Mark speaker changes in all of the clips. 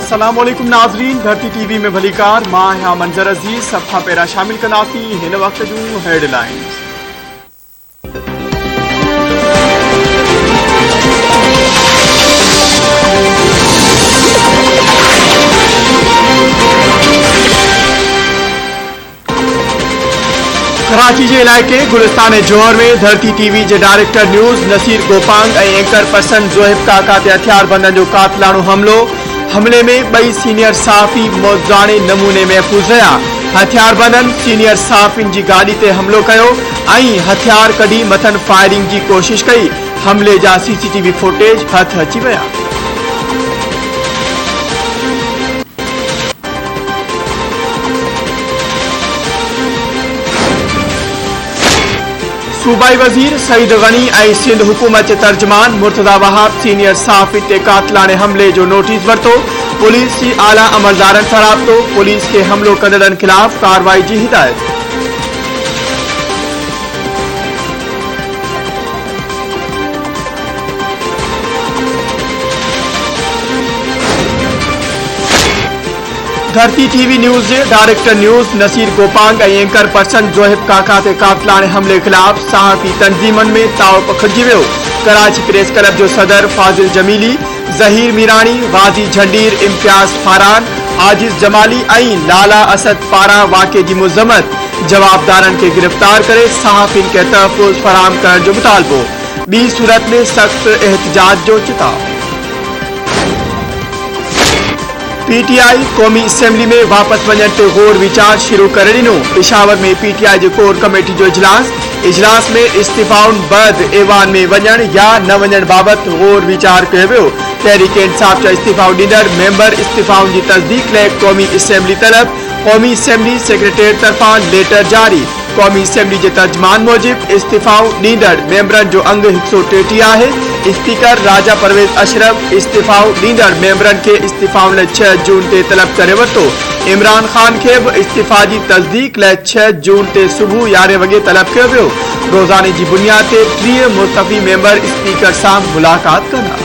Speaker 1: अस्सलाम वालेकुम नाज़रीन, धरती टीवी में भलीकार मां है मंजर अजीज सफ़ा पेरा शामिल कनासी हिन वक्त जूं हेडलाइंस। कराची के इलाके गुलिस्तान जोहर में धरती टीवी के डायरेक्टर न्यूज़ नसीर गोपांग और एंकर पर्सन ज़ोहिब काका ते हथियारबंदन जो कातलाणो हमले में बई सीनियर सहाफ़ी मौज़ाने नमूने महफूज रहा। हथियारबंदन सीनियर सहाफ़िन की गाड़ी ते हमलो कयो ऐं हथियार कढ़ी मथन फायरिंग की कोशिश कई। हमले जा CCTV फुटेज हथ अची वया। सूबाई वजीर सईद गनी और सिंध हुकूमत के तर्जमान मुर्तदा वहाब सीनियर सहाफ़ी ते कातलाने हमले जो नोटिस वरतो। पुलिस की आला अमलदारन सां राब्तो। पुलिस के हमलो कंदड़न खिलाफ कार्रवाई की हिदायत। धरती टीवी न्यूज़ के डायरेक्टर न्यूज़ नसीर गोपांग और एंकर पर्सन ज़ोहिब काका ते कातलाने हमले खिलाफ सहाफ़ी तंजीमन में ताव पखिड़जी वियो। कराची प्रेस क्लब जो सदर फाजिल जमीली, ज़हीर मीरानी, गाजी झंडीर, इम्तियाज फारान, आजिज जमाली और लाला असद पारा वाक़े की मुज़म्मत। जवाबदारन के गिरफ्तार करे सहाफ़िन के तहफ़्फ़ुज़ फराहम करण जो मुतालबो। बी सूरत में सख्त एहतजाज जो चिताव। PTI कौमी असेंबली में वापस वजन ते गौर विचार शुरू कर दिनो। पेशावर में PTI के कोर कमेटी जो इजलास में इस्तीफ़ाउन बद ऐवान में वजन या न वजन बाबत गौर विचार कयो वियो। तहरीक इंसाफ जा इस्तीफ़ाउ ॾींदड़ मेंबर इस्तीफ़ाउन की तस्दीक लाइ कौमी असेंबली तलब। कौमी असेंबली सेक्रेटेरिएट तरफा लेटर जारी। कौमी असेंबली के तर्जमान मूजिब इस्तीफ़ाउ ॾींदड़ मेंबरन जो अंग 133 है। स्पीकर राजा परवेज अशरफ इस्तीफ़ाउ ॾींदड़ मेंबरन के इस्तीफ़ाउन लाइ 6 जून ते तलब करे वरितो। इमरान खान के भी इस्तीफ़ा की तस्दीक लाइ 6 जून ते सुबह 11 वगे तलब किया वियो। रोज़ाने की बुनियाद ते 30 मुस्तफ़ी मेंबर स्पीकर सां मुलाकात कंदा।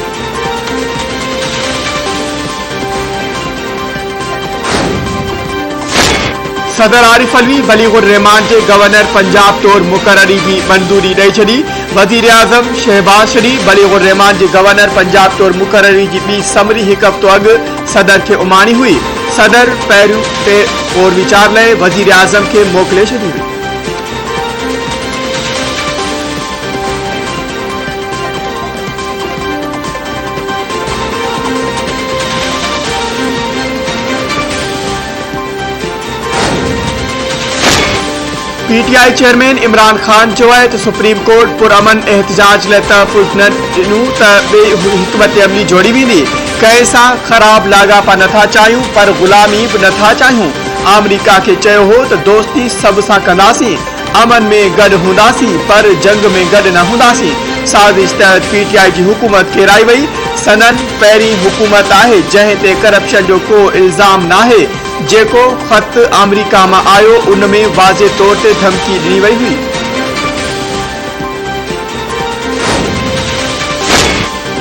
Speaker 1: सदर आरिफ अलवी बलीगुर रहमान के गवर्नर पंजाब तौर मुकर्ररी की मंजूरी ॾेई छॾी। वज़ीर आज़म शहबाज शरीफ बलीगुर रहमान के गवर्नर पंजाब तौर मुकर्ररी की ॿी समरी हिकु हफ़्तो अॻु सदर के उमाणी हुई। सदर पहिरियों ते गौर विचार लाइ वज़ीर आज़म के मोकिले छॾी हुई। PTI चेयरमैन इमरान खान चयो है तो सुप्रीम कोर्ट पुरअमन एहतजाज लाइ तहफ़्फ़ुज़ न ॾिनो त ॿिए हिकमत अमली जोड़ी वेंदी। कंहिं सां ख़राब लाॻापा नथा चाहियूं पर ग़ुलामी बि नथा चाहियूं। अमरीका के चयो हो तो दोस्ती सब सां कंदासीं, अमन में गॾु हूंदासीं पर जंग में गॾु न हूंदासीं। साज़िश तहत PTI की हुकूमत केराई वई। सनन पहिरीं हुकूमत है जंहिं ते करप्शन जो को इल्ज़ाम नाहे। जेको ख़त अमरीका में आयो उनमें वाज़े तौर ते धमकी दी वही हुई।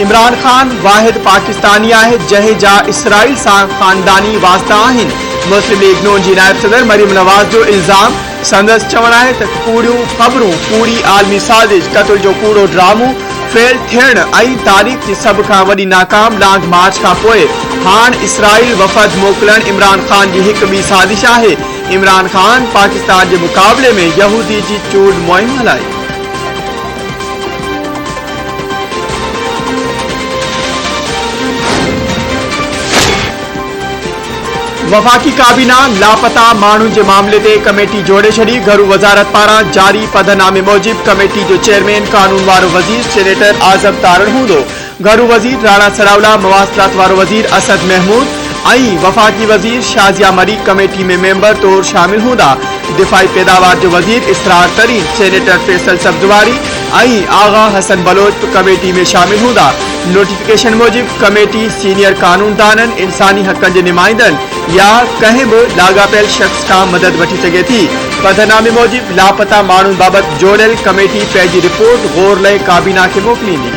Speaker 1: इमरान खान वाहिद पाकिस्तानी है जंहिं जा इसराइल सां खानदानी वास्ता आहिनि। मुस्लिम लीग नून जी नायब सदर मरियम नवाज जो इल्ज़ाम। संदसि चवण है तो कूड़ियों खबरूं, कूड़ी आलमी साजिश, कत्ल जो कूड़ो ड्रामो फेल थियण ऐं तारीख़ की सब खां वॾी नाकाम लॉन्ग मार्च खां पोइ हाण इसराइल वफ़द मोकिलण इमरान खान की हिकु ॿी साजिश है। इमरान खान पाकिस्तान के मुकाबले में यहूदी की चूड मुहिम हलाई। वफाकी काबीना लापता मानू के मामले ते कमेटी जोड़े छड़ी। घरू वजारत पारा जारी पधनामे मूजिब कमेटी जो चेयरमैन कानून वारो वजीर सेनेटर आजम तारण हूंदो। घरू वजीर राणा सरावला, मवासिलात वारो वजीर असद महमूद ऐं वफाकी वजीर शाजिया मरी कमेटी में मेंबर तौर शामिल हूंदा। दिफाई पैदावार जो वजीर इसरार तरीन, सेनेटर फैसल सब्जवारी ऐं आगा हसन बलोच कमेटी में शामिल हूंदा। नोटिफिकेशन मूजिब कमेटी सीनियर कानूनदानन, इंसानी हक़नि जे नुमाइंदन या कंहिं भी लाॻापियल शख्स का मदद वठी सके थी। पधनामे मूजिब लापता माण्हुनि बाबत जोड़ियल कमेटी पंहिंजी रिपोर्ट गौर लाइ काबीना के मोकिलींदी।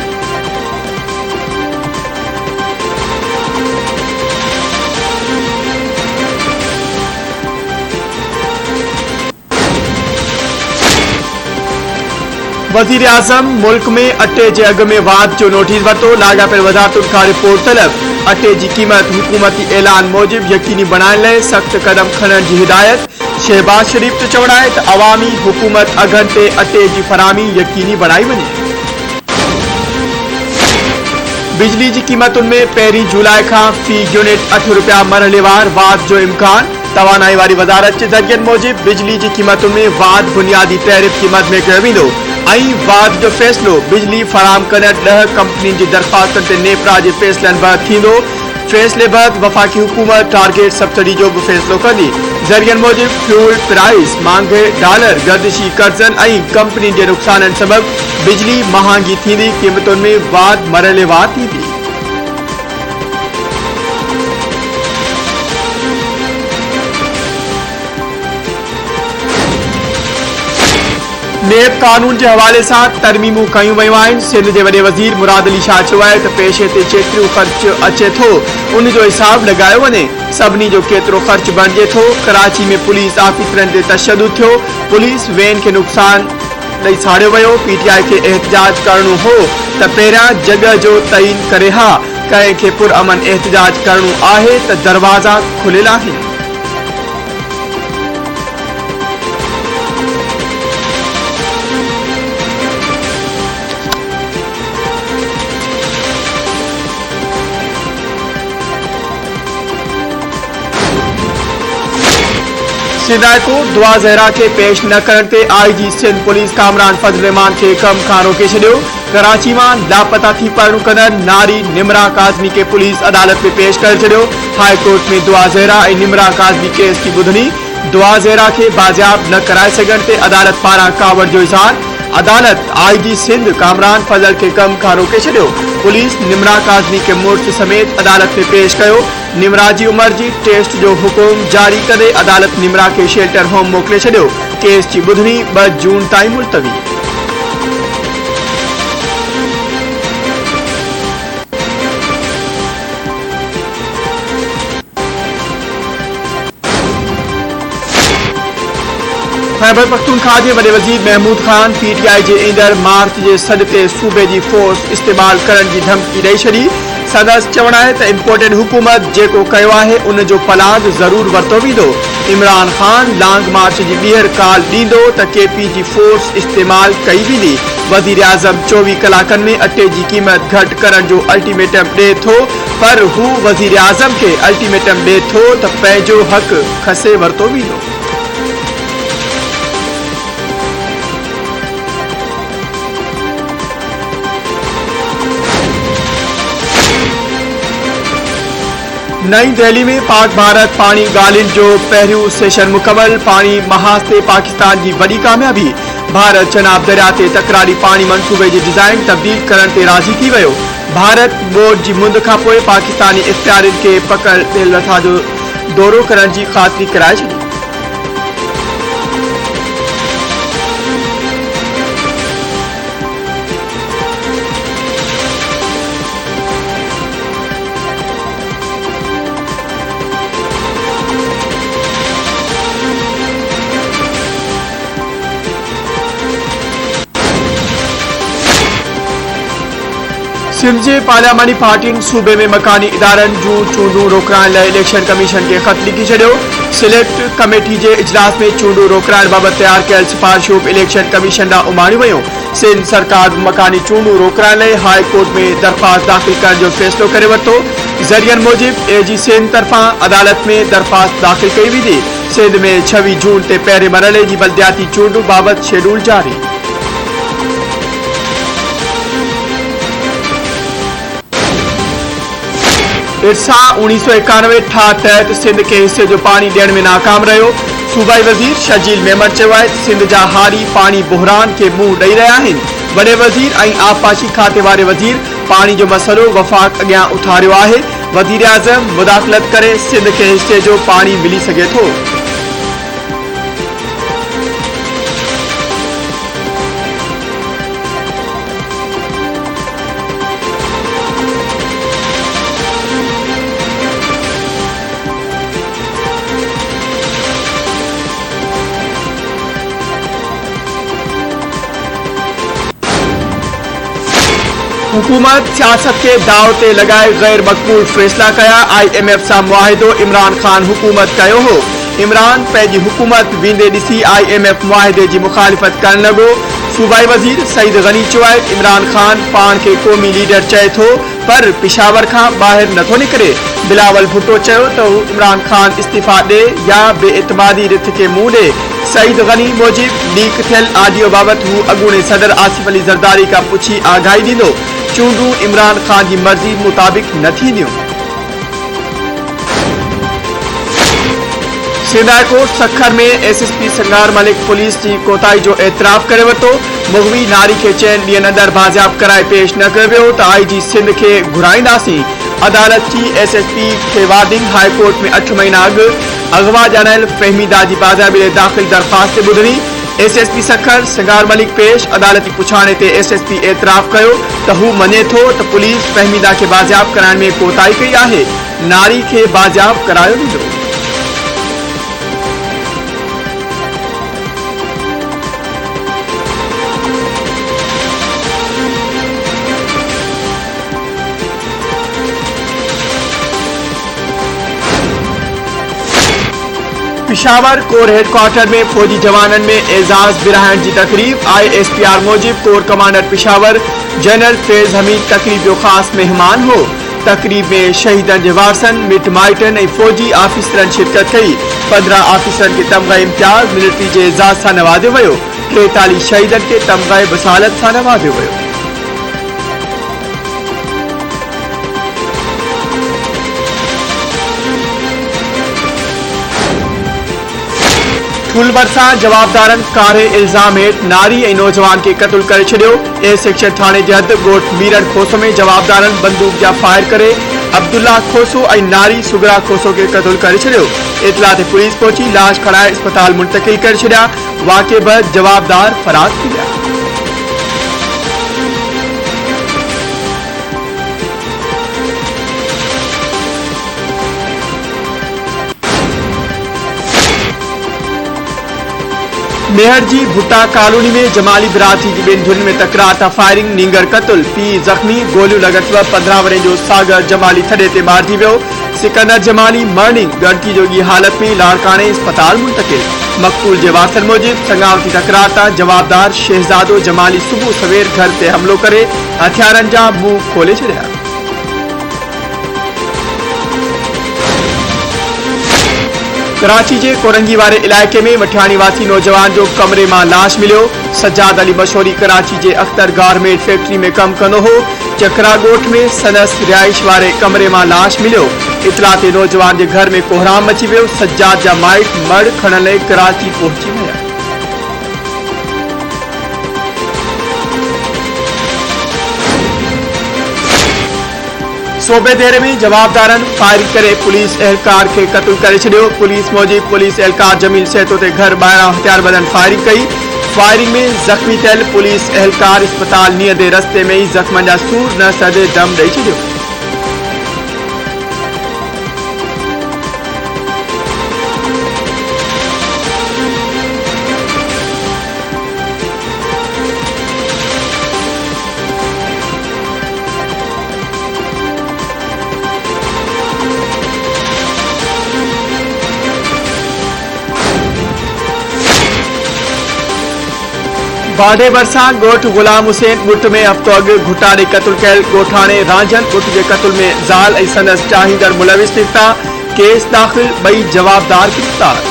Speaker 1: वजीर आजम मुल्क में अटे जे अघ में वाध जो नोटिस वरितो लाॻापियल वज़ारतुनि खां रिपोर्ट तलब। अटे जी क़ीमत हुकूमती ऐलान मूजिब यकीनी बनाइण लाइ सख़्त कदम खणण जी हिदायत। शहबाज शरीफ जो चवण आहे त अवामी हुकूमत अघनि ते अटे जी फराहमी यकीनी बणाई वञे। बिजली की क़ीमतुनि में 1 जुलाई खां फी यूनिट 8 रुपया मरहलेवार वाध जो इम्कान। तवानाई वारी वज़ारत जे ज़रियनि मूजिब बिजली की क़ीमतुनि में वाध बुनियादी टैरिफ क़ीमत में कयो वेंदो ऐं वाध जो फ़ैसिलो बिजली फराहम कंदड़ 10 कंपनियुनि जी दरख़्वास्तुनि ते नेपरा जे फ़ैसिलनि बैदि थींदो। फ़ैसिले बैदि वफ़ाक़ी हुकूमत टारगेट सब्सिडी जो भी फ़ैसिलो कंदी। ज़रियनि मूजिब फ्यूल प्राइस, महांगे डॉलर, गर्दिशी कर्ज़नि ऐं कंपनियुनि जे नुक़साननि सबबि बिजली महांगी थींदी। क़ीमतुनि में वाध मरहलेवार थींदी। नेब कानून के हवाले से तरमीमूं कयूं वयूं आहिनि। सिंध के वॾे वज़ीर मुराद अली शाह चयो आहे त पेशे ते जेतिरो ख़र्च अचे थो उन जो हिसाब लगायो वञे। सभिनी जो केतिरो ख़र्च बणिजे थो। कराची में पुलिस ऑफिसरनि ते तशद्दुद थियो। पुलिस वैन के नुक़सान ॾेई साड़ियो वियो। पीटीआई के एहतजाज करणो हो त पहिरियां जगह जो तयन करे हा। कंहिंखे पुरअमन एहतजाज करणो आहे त दरवाज़ा खुलियल आहिनि। सिंध हाई कोर्ट दुआ ज़हरा के पेश न करण ते आईजी सिंध पुलिस कामरान फजल रहमान के कम खां रोके छॾियो। कराची में लापता थी परणु कंदड़ नारी निमरा काज़मी के पुलिस अदालत में पेश करे छॾियो। हाई कोर्ट में दुआ ज़हरा ऐं निमरा काज़मी केस की ॿुधणी। दुआ ज़हरा के बाजियाब न कराए सघण ते अदालत पारां कावड़ जो इज़हार। अदालत आईजी सिंध कामरान फजल के कम खां रोके छॾियो। पुलिस निमरा काज़मी के मुड़ुस समेत अदालत में पेश कयो। निमरा जी उमर जी टेस्ट जो हुकुम जारी करे अदालत निमरा के शेल्टर होम मोकले छॾियो। केस की ॿुधणी 2 जून ताईं मुलतवी। खैबर पख्तूनख्वा के वॾे वज़ीर महमूद खान पीटीआई के ईंदड़ मार्च के सॾ ते सूबे की फोर्स इस्तेमाल करण की धमकी ॾेई छॾी। सदस्य चवण आहे त इम्पोर्टेड हुकूमत जेको कयो आहे उन जो फलाद ज़रूर वरितो वेंदो। इमरान खान लॉन्ग मार्च की ॿीहर काल ॾींदो त केपी की फोर्स इस्तेमाल कई वेंदी। वज़ीर आज़म 24 कलाकनि में अटे की क़ीमत घटि करण जो अल्टीमेटम ॾिए थो पर हू वज़ीर आज़म के अल्टीमेटम ॾिए थो त पंहिंजो हक़ खसे वरितो वेंदो। नई दिल्ली में पाक भारत पानी ॻाल्हियुनि जो पहिरियों सेशन मुकमल। पानी महाज ते पाकिस्तान की बड़ी कामयाबी। भारत चनाब दरिया ते तकरारी पानी मंसूबे की डिज़ाइन तब्दील करण ते राज़ी थी वियो। भारत बोर्ड की मुंद खां पोइ पाकिस्तानी इख्तियारियुनि के पकड़ दिल रथा जो दौरो करण की ख़ातिरी कराए छॾी। सिंध के पार्लियामानी पार्टियुनि सूबे में मकानी इदारनि जूं चूंडूं रोकराइण लाइ इलेक्शन कमीशन के ख़त लिखी छॾियो। सिलेक्ट कमेटी के इजलास में चूंडूं रोकराइण बाबति तैयार कयल सिफारिशूं इलेक्शन कमीशन ॾांहुं उमाणियूं वयूं। सिंध सरकार मकानी चूंडूं रोकराइण लाइ हाई कोर्ट में दरख़्वास्त दाख़िल करण जो फ़ैसिलो करे वरितो। ज़रियनि मूजिब एजी सिंध तरफ़ां अदालत में दरख़्वास्त दाख़िल कई वेंदी। सिंध में 26 जून ते पहिरें मरहले की बल्दियाती चूंडूं बाबति शेड्यूल जारी। इरसा 1991 ठा तहत सिंध के हिस्से जो पानी ॾियण में नाकाम रहियो। सूबाई वज़ीर शर्जील मेमन चयो आहे सिंध जा हारी पानी बहरान के मुंहुं ॾेई रहिया आहिनि। वॾे वज़ीर ऐं आबपाशी खाते वारे वज़ीर पानी जो मसलो वफ़ाक़ अॻियां उथारियो आहे। वज़ीर आज़म मुदाख़लत करे सिंध के हिस्से जो पानी मिली सघे थो। हुकूमत सियासत के दाव ते लगाए गैर मकबूल फैसला कया IMF सां मुआहिदो इमरान खान हुकूमत कयो हो। इमरान पंहिंजी हुकूमत वींदे ॾिसी IMF मुआहिदे जी मुखालिफ़त करण लॻो। सूबाई वज़ीर सईद गनी चयो आहे इमरान खान पाण खे क़ौमी लीडर चए थो पर पिशावर खां ॿाहिरि नथो निकिरे। बिलावल भुट्टो चयो त हू इमरान खान इस्तीफ़ा ॾे या बेएतमादी रिथ खे मुंहुं ॾे। सईद गनी मूजिब लीक थियल ऑडियो बाबति हू अॻूणे सदर आसिफ अली ज़रदारी खां पुछी आगाही ॾींदो। चूंडूं इमरान खान जी मर्ज़ी मुताबिक़ न थींदियूं। सिंध हाई कोर्ट सखर में SSP संगार मलिक पुलिस की कोताही जो एतराफ़ करे वरितो। मुग़वी नारी के चइनि ॾींहनि अंदरि बाज़ियाब कराए पेश न कयो वियो त IG सिंध के घुराईंदासीं। अदालत की SSP के वार्निंग हाई कोर्ट में 8 महीना अॻु अगवा ॼाणायल फ़हमीदा जी बाज़ाबी लाइ दाख़िल दरख़्वास्त ते ॿुधणी। SSP सखर संगार मलिक पेश अदालती पुछाणे ते SSP एतराफ़ कयो त हू मञे थो त पुलिस फ़हमीदा के बाज़ियाब कराइण में कोताही कई आहे। नारी के बाज़ियाब करायो वेंदो। पिशावर कोर हेडक्वार्टर में फौजी जवानन में एजाज बिराहन की तकरीब। ISPR मूजिब कोर कमांडर पिशावर जनरल फैज़ हमीद तकरीब जो खास मेहमान हो। तकरीब में शहीदन के वारसन मिट माइटन और फौजी आफिसरन शिरकत कई। 15 आफिसरन के तमगा इम्तियाज मिलिट्री के एजाज से नवाजो वो। 43 शहीदन के तमगा बसालत से नवाजो वो। फुलबरसा जवाबदारन कारे इल्जाम हेठ नारी ए नौजवान के कत्ल करे छड़ियो। ए सेक्शन थाने जे हद गोठ मीरन खोसो में जवाबदारन बंदूक जा फायर करे अब्दुल्ला खोसो और नारी सुगरा खोसो के कत्ल करे छड़ियो। इतला ते पुलिस पहुंची लाश खड़ाए अस्पताल मुंतकिल करे छड़िया। वाक़े बाद जवाबदार फरार थी विया। मेहर जी भुट्टा कॉलोनी में जमाली बिरादरी की ॿिनि धुन में तकरार था फायरिंग नींगर कत्ल। पी जख्मी गोलियों लगत 15 वरे जो सागर जमाली थड़े ते मारिजी वियो। सिकंदर जमाली मर्निंग गड़की जोगी हालत में लाड़काने अस्पताल मुंतकिल। मकतूल जे वारसन मूजिब संगावती तकरार था जवाबदार शहजादो जमाली सुबह सवेर घर से हमलो करे हथियारन जा मुंह खोले छड़िया। कराची के कोरंगी वाले इलाके में मठियाणी वासी नौजवान जो कमरे में लाश मिलो। सज्जाद अली मशहूरी कराची के अख्तर गारमेंट फैक्ट्री में कम कंदो हो। चकरा गोठ में सनस रिहाइश वाले कमरे में लाश मिलो। इतला ते नौजवान के घर में कोहराम मची वो। सज्जाद जा माइट मड़ खणण लाइ कराची पहुंची विया। सोबे देर में जवाबदारन फायरिंग करे पुलिस एहलकार के कत्ल करे छड़ियो। पुलिस मूजिब पुलिस एहलकार जमील सेतो ते घर ॿाहिरां हथियार बदन फायरिंग कई। फायरिंग में जख्मी थियल पुलिस एहलकार अस्पताल नियदे रस्ते में ही जख्मन जा सूर न सदे दम ॾेई छॾियो। बाढ़े बरसा गोठ गुलाम हुसैन गुट में हफ्तो अॻु घुटारे कत्ल कयल गोठाणे रांझन गुट के कत्ल में ज़ाल ऐं संदसि चाहींदड़ मुलविस निकिता। केस दाख़िल, 2 जवाबदार गिरफ़्तार।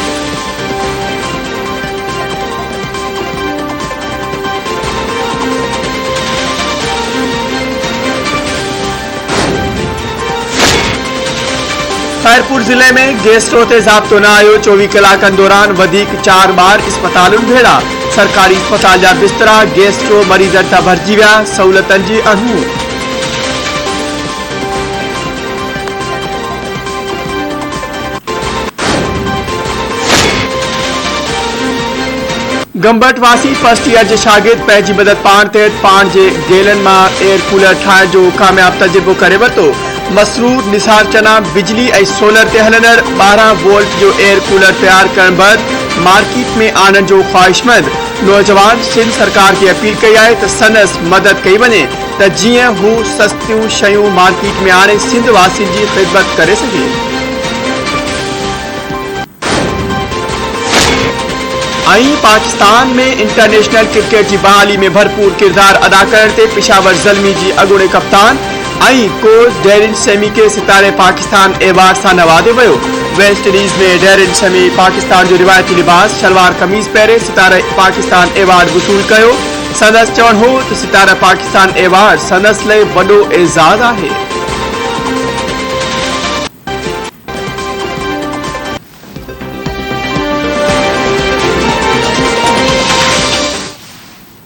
Speaker 1: खैरपुर जिले में गैस्ट्रो ते ज़ाब्तो न आयो। 24 कलाकनि दौरान वधीक 4 बार अस्पतालुनि भेड़ा। सरकारी अस्पताल जा बिस्तरा गैस्ट्रो मरीजन तां भरिजी विया। सहूलतन जी अणहू। गंबट वासी फर्स्ट ईयर के शागिर्द पंहिंजी मदद पाण तहत पाण जे गेलन में एयर कूलर ठाहिण जो कामयाब तजुर्बो करे वरितो। मसरूर निसार चना बिजली और सोलर ते हलंदड़ 12 वोल्ट जो एयर कूलर तैयार करण बैद मार्केट में आणण जो ख्वाहिशमंद नौजवान सिंध सरकार की अपील कई है तो संदस मदद कई वने। त जीअं हू सस्तियूं शयूं मार्केट में आणे सिंध वासियुनि जी ख़िदमत करे सघे। पाकिस्तान में इंटरनेशनल क्रिकेट की बहाली में भरपूर किरदार अदा करते पेशावर ज़ल्मी जी अगूणे कप्तान कोच डेरिन सेमी के सितारे पाकिस्तान एवार्ड से नवाजे वो। वेस्ट इंडीज में डेरिन सेमी पाकिस्तान जो रिवायती लिबास शलवार कमीज पहरे सितारे पाकिस्तान एवार्ड वसूल किया। संदस चवण हो तो सितारा पाकिस्तान एवार्ड संदस लिए वडो एजाज है।